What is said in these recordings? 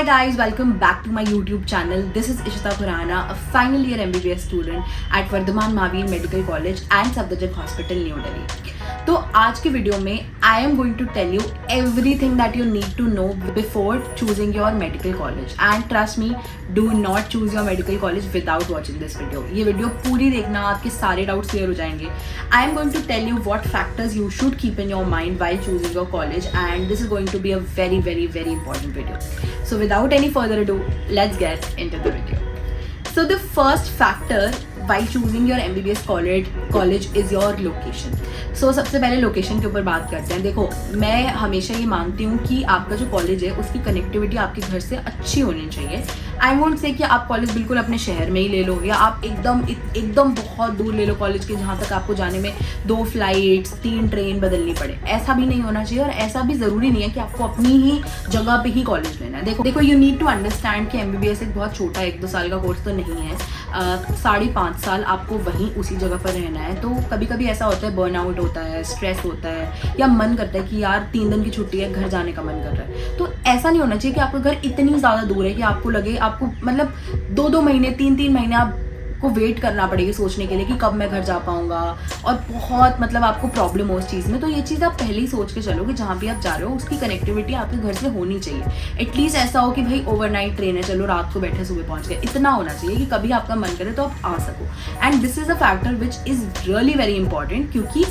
Hi guys, welcome back to my YouTube channel. This is Ishita Khurana, a final year MBBS student at Vardhaman Mahavir Medical College and Safdarjung Hospital, New Delhi. तो आज के video में I am going to tell you everything that you need to know before choosing your medical college and trust me, do not choose your medical college without watching this video. ये video पूरी देखना, आपके सारे doubts clear हो जाएंगे. I am going to tell you what factors you should keep in your mind while choosing your college and this is going to be a very very very important video. So without any further ado, let's get into the video. So the first factor while choosing your MBBS college is your location. So सबसे पहले location के ऊपर बात करते हैं. देखो, मैं हमेशा ये मानती हूँ कि आपका जो कॉलेज है उसकी कनेक्टिविटी आपके घर से अच्छी होनी चाहिए. आई वोंट से कि आप कॉलेज बिल्कुल अपने शहर में ही ले लो या आप एकदम बहुत दूर ले लो कॉलेज के, जहाँ तक आपको जाने में 2 फ्लाइट्स 3 ट्रेन बदलनी पड़े. ऐसा भी नहीं होना चाहिए और ऐसा भी ज़रूरी नहीं है कि आपको अपनी ही जगह पे ही कॉलेज लेना है. देखो यू नीड टू अंडरस्टैंड कि MBBS एक बहुत छोटा 1-2 साल का कोर्स तो नहीं है. 5.5 साल आपको वहीं उसी जगह पर रहना है. तो कभी कभी ऐसा होता है, बर्नआउट होता है, स्ट्रेस होता है या मन करता है कि यार 3 दिन की छुट्टी है, घर जाने का मन कर रहा है. तो ऐसा नहीं होना चाहिए कि आपका घर इतनी ज़्यादा दूर है कि आपको लगे, आपको मतलब 2-2 महीने 3-3 महीने आपको वेट करना पड़ेगी सोचने के लिए कि कब मैं घर जा पाऊंगा और बहुत मतलब आपको प्रॉब्लम हो उस चीज़ में. तो ये चीज़ आप पहले ही सोच के चलो कि जहाँ भी आप जा रहे हो उसकी कनेक्टिविटी आपके घर से होनी चाहिए. एटलीस्ट ऐसा हो कि भाई ओवरनाइट ट्रेन है, चलो रात को बैठे सुबह पहुँच गए. इतना होना चाहिए कि कभी आपका मन करे तो आप आ सको. And this is a factor which is really very important, क्योंकि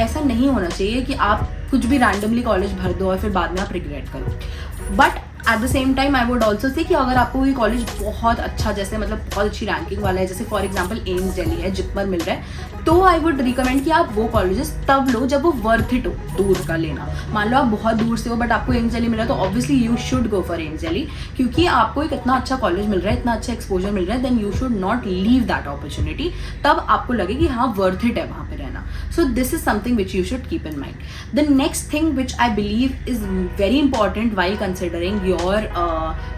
ऐसा नहीं होना चाहिए कि आप कुछ भी रैंडमली कॉलेज भर दो और फिर बाद में आप रिग्रेट करो. But at the same time I would also say कि अगर आपको ये कॉलेज बहुत अच्छा, जैसे मतलब बहुत अच्छी रैंकिंग वाला है, जैसे फॉर एग्जाम्पल एम्स दिल्ली है, जिप्मर मिल रहा है, तो आई वुड रिकमेंड कि आप वो कॉलेजेस तब लो जब वो वर्थ इट हो दूर का लेना. मान लो आप बहुत दूर से हो बट आपको एम्स दिल्ली मिला तो obviously you should go for AIIMS Delhi, क्योंकि आपको एक इतना अच्छा कॉलेज मिल रहा है, इतना अच्छा एक्सपोजर मिल रहा है, then you should not leave that opportunity. तब आपको लगे कि हाँ वर्थ इट है वहाँ पे रहना. So this is something which you should keep in mind. The next thing which I believe is very important while considering your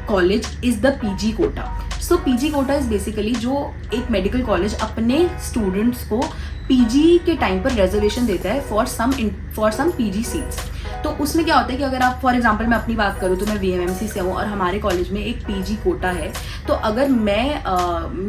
college is the PG quota. So PG quota is basically जो एक medical college अपने students को PG के time पर reservation देता है for some PG seats. तो उसमें क्या होता है कि अगर आप फॉर एग्जांपल मैं अपनी बात करूँ तो मैं VMMC से हूँ और हमारे कॉलेज में एक PG कोटा है. तो अगर मैं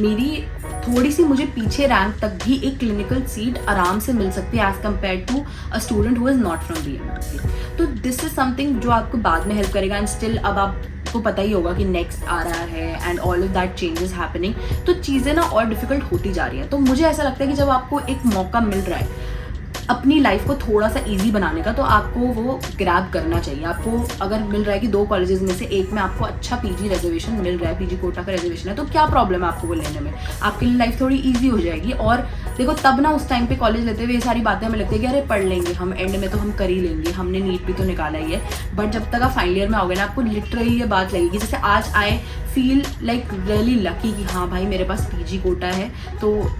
मेरी थोड़ी सी मुझे पीछे रैंक तक भी एक क्लिनिकल सीट आराम से मिल सकती है as compare to a student who is not from VMMC. तो दिस इज समथिंग जो आपको बाद में हेल्प करेगा. एंड स्टिल अब आपको पता ही होगा कि नेक्स्ट आ रहा है and all of that changes happening, तो चीज़ें ना और डिफिकल्ट होती जा रही हैं. तो मुझे ऐसा लगता है कि जब आपको एक मौका मिल रहा है अपनी लाइफ को थोड़ा सा इजी बनाने का, तो आपको वो ग्रैब करना चाहिए. आपको अगर मिल रहा है कि 2 कॉलेजेस में से एक में आपको अच्छा PG रिजर्वेशन मिल रहा है, PG कोटा का रिजर्वेशन है, तो क्या प्रॉब्लम है आपको वो लेने में. आपके लिए लाइफ थोड़ी इजी हो जाएगी. और देखो तब ना उस टाइम पे कॉलेज लेते हुए ये सारी बातें हमें लगती है कि अरे पढ़ लेंगे हम, एंड में तो हम कर ही लेंगे, हमने नीट भी तो निकाला ही है. बट जब तक आप फाइनल ईयर में आओगे ना, आपको लिटरली ये बात लगेगी जैसे आज I feel like really lucky कि हाँ भाई मेरे पास PG कोटा है. तो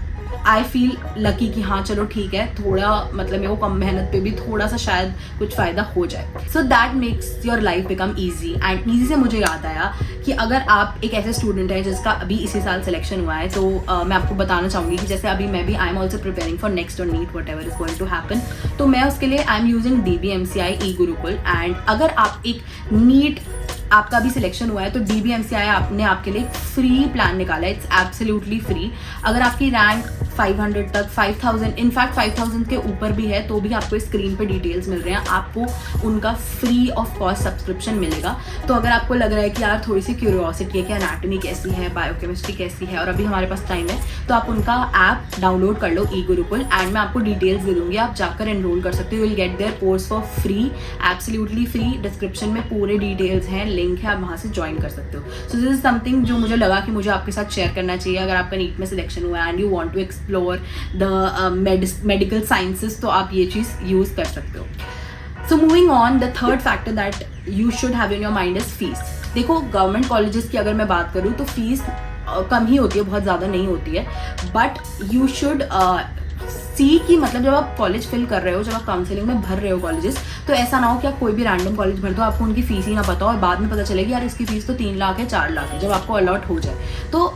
आई फील लकी कि हाँ चलो ठीक है, थोड़ा मतलब मेरे को कम मेहनत पे भी थोड़ा सा शायद कुछ फ़ायदा हो जाए. So that makes your life become easy. And easy से मुझे याद आया कि अगर आप एक ऐसे स्टूडेंट है जिसका अभी इसी साल सिलेक्शन हुआ है, तो मैं आपको बताना चाहूँगी कि जैसे अभी मैं भी I am also preparing for next और NEET whatever is going to happen. तो मैं उसके लिए आई एम यूजिंग DBMCI e-गुरुकुल. एंड अगर आप एक नीट आपका भी सिलेक्शन हुआ है तो DBMCI आपने आपके लिए फ्री प्लान निकाला है. It's absolutely free. अगर आपकी रैंक 500 तक 5000 इनफैक्ट 5000 के ऊपर भी है तो भी आपको स्क्रीन पे डिटेल्स मिल रहे हैं. आपको उनका फ्री ऑफ कॉस्ट सब्सक्रिप्शन मिलेगा. तो अगर आपको लग रहा है कि यार थोड़ी सी क्यूरियोसिटी है कि एनाटॉमी कैसी है, बायोकेमिस्ट्री कैसी है और अभी हमारे पास टाइम है, तो आप उनका ऐप डाउनलोड कर लो e-गुरुकुल. एंड मैं आपको डिटेल्स दे दूँगी, आप जाकर एनरोल कर सकते हो. You will get their course for free, absolutely free. Description में पूरे डिटेल्स हैं, लिंक है, आप वहाँ से ज्वाइन कर सकते हो. सो दिस इज समथिंग जो मुझे लगा कि मुझे आपके साथ शेयर करना चाहिए. अगर आपका नीट में सिलेक्शन हुआ है and you want to explore the medical sciences, तो आप ये चीज़ यूज़ कर सकते हो. So moving on, the third factor that you should have in your mind is fees. देखो गवर्नमेंट कॉलेजेस की अगर मैं बात करूँ तो फीस कम ही होती है, बहुत ज़्यादा नहीं होती है. बट यू शुड सी कि मतलब जब आप कॉलेज फिल कर रहे हो, जब आप काउंसलिंग में भर रहे हो कॉलेजेस, तो ऐसा ना हो कि आप कोई भी रैंडम कॉलेज भर दो, आपको उनकी फीस ही ना पता हो और बाद में पता चलेगी यार इसकी फीस तो 3 लाख है 4 लाख है जब आपको अलॉट हो जाए. तो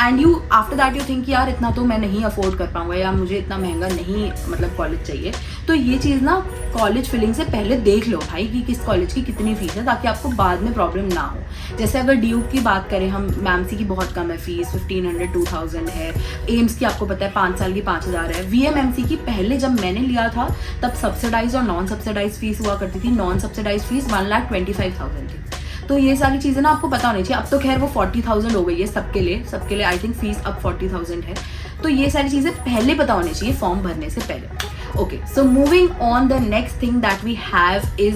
and you after that you think यार इतना तो मैं नहीं अफोर्ड कर पाऊंगा या मुझे इतना महंगा नहीं मतलब कॉलेज चाहिए. तो ये चीज़ ना कॉलेज फिलिंग से पहले देख लो भाई कि किस कॉलेज की कितनी फीस है, ताकि आपको बाद में प्रॉब्लम ना हो। जैसे अगर ड्यूक की बात करें हम, मैमसी की बहुत कम है फीस, 1500 2000 है। एम्स की आपको पता है 5 साल की 5000 है। VMMC की पहले जब मैंने लिया था तब सब्सिडाइज और नॉन सब्सिडाइज फीस हुआ करती थी। नॉन सब्सिडाइज फीस 1,25,000 थी। तो ये सारी चीज़ें ना आपको पता होनी चाहिए। अब तो खैर वो 40,000 हो गई है सबके लिए आई थिंक फीस अब 40,000 है। तो ये सारी चीज़ें पहले पता होनी चाहिए फॉर्म भरने से पहले। Okay, so moving on, the next thing that we have is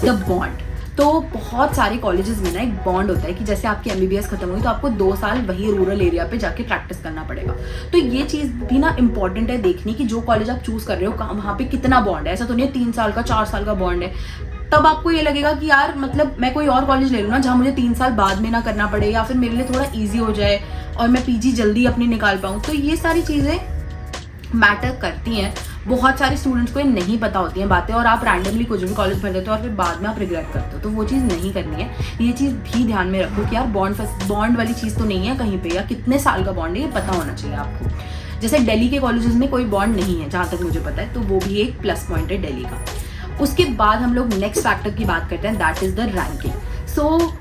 the bond. तो बहुत सारे कॉलेजेस में ना एक बॉन्ड होता है कि जैसे आपकी MBBS खत्म हुई तो आपको 2 साल वही रूरल एरिया पे जाके प्रैक्टिस करना पड़ेगा। तो ये चीज़ भी ना इंपॉर्टेंट है देखनी कि जो कॉलेज आप चूज़ कर रहे हो वहाँ पे कितना बॉन्ड है। ऐसा तो नहीं है 3 साल का 4 साल का बॉन्ड है। तब आपको ये लगेगा कि यार मतलब मैं कोई और कॉलेज ले लूँ ना जहाँ मुझे 3 साल बाद में ना करना पड़े, या फिर मेरे लिए थोड़ा ईजी हो जाए और मैं PG जल्दी अपनी निकाल पाऊँ। तो ये सारी चीज़ें मैटर करती हैं। बहुत सारे स्टूडेंट्स को ये नहीं पता होती हैं बातें, और आप रैंडमली कुछ भी कॉलेज भर देते हो और फिर बाद में आप रिग्रेट करते हो। तो वो चीज़ नहीं करनी है। ये चीज़ भी ध्यान में रखो कि यार बॉन्ड वाली चीज़ तो नहीं है कहीं पे, या कितने साल का बॉन्ड है ये पता होना चाहिए आपको। जैसे दिल्ली के कॉलेजेस में कोई बॉन्ड नहीं है जहाँ तक मुझे पता है, तो वो भी एक प्लस पॉइंट है दिल्ली का। उसके बाद हम लोग नेक्स्ट फैक्टर की बात करते हैं, that is the ranking. So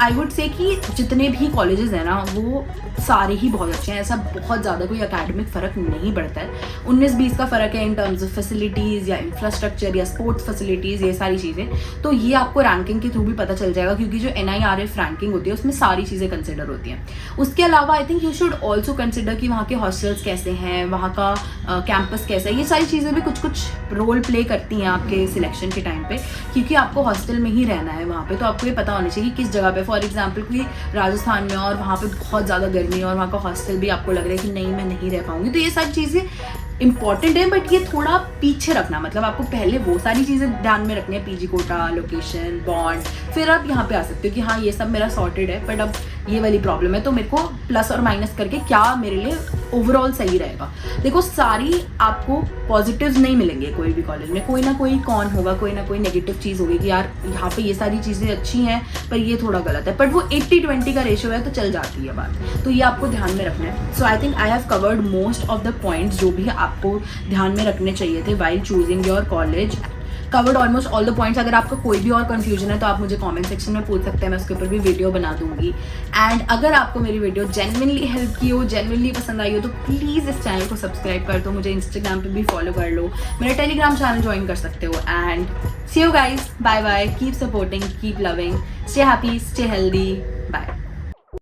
I would say कि जितने भी कॉलेजेस हैं ना वो सारे ही बहुत अच्छे हैं। ऐसा बहुत ज़्यादा कोई एकेडमिक फ़र्क नहीं पड़ता है। 19-20 का फ़र्क है इन टर्म्स ऑफ फैसिलिटीज़ या इंफ्रास्ट्रक्चर या स्पोर्ट्स फैसिलिटीज़, ये सारी चीज़ें। तो ये आपको रैंकिंग के थ्रू भी पता चल जाएगा, क्योंकि जो NIRF रैंकिंग होती है उसमें सारी चीज़ें कंसिडर होती हैं। उसके अलावा I think you should also consider कि वहाँ के हॉस्टल्स कैसे हैं, वहाँ का कैंपस कैसा है। ये सारी चीज़ें भी कुछ रोल प्ले करती हैं आपके सिलेक्शन के टाइम पे, क्योंकि आपको हॉस्टल में ही रहना है वहाँ पे। तो आपको ये पता होना चाहिए किस जगह पे, फॉर एग्जाम्पल कोई राजस्थान में और वहाँ पे बहुत ज़्यादा गर्मी है और वहाँ का हॉस्टल भी आपको लग रहा है कि नहीं मैं नहीं रह पाऊँगी, तो ये सारी चीज़ें इंपॉर्टेंट है। बट ये थोड़ा पीछे रखना, मतलब आपको पहले वो सारी चीज़ें ध्यान में रखनी है, PG कोटा, लोकेशन, बॉन्ड, फिर आप यहाँ पे आ सकते हो कि हाँ ये सब मेरा सॉर्टेड है, बट अब ये वाली प्रॉब्लम है, तो मेरे को प्लस और माइनस करके क्या मेरे लिए ओवरऑल सही रहेगा। देखो सारी आपको पॉजिटिव्स नहीं मिलेंगे कोई भी कॉलेज में, कोई ना कोई कॉन होगा, कोई ना कोई नेगेटिव चीज़ होगी कि यार यहाँ पे ये सारी चीज़ें अच्छी हैं पर ये थोड़ा गलत है, बट वो 80-20 का रेशियो है तो चल जाती है बात। तो ये आपको ध्यान में रखना है। So I think I have covered most of the points जो भी आपको ध्यान में रखने चाहिए थे while choosing your college. Covered almost all the points. अगर आपको कोई भी और कन्फ्यूजन है तो आप मुझे कमेंट सेक्शन में पूछ सकते हैं, मैं उसके ऊपर भी वीडियो बना दूंगी। एंड अगर आपको मेरी वीडियो जेन्युइनली हेल्प की हो, जेन्युइनली पसंद आई हो, तो प्लीज़ इस चैनल को सब्सक्राइब कर दो, मुझे इंस्टाग्राम पे भी फॉलो कर लो, मेरा टेलीग्राम चैनल ज्वाइन कर सकते हो। And see you guys, bye bye, keep supporting, keep loving, stay happy, stay healthy.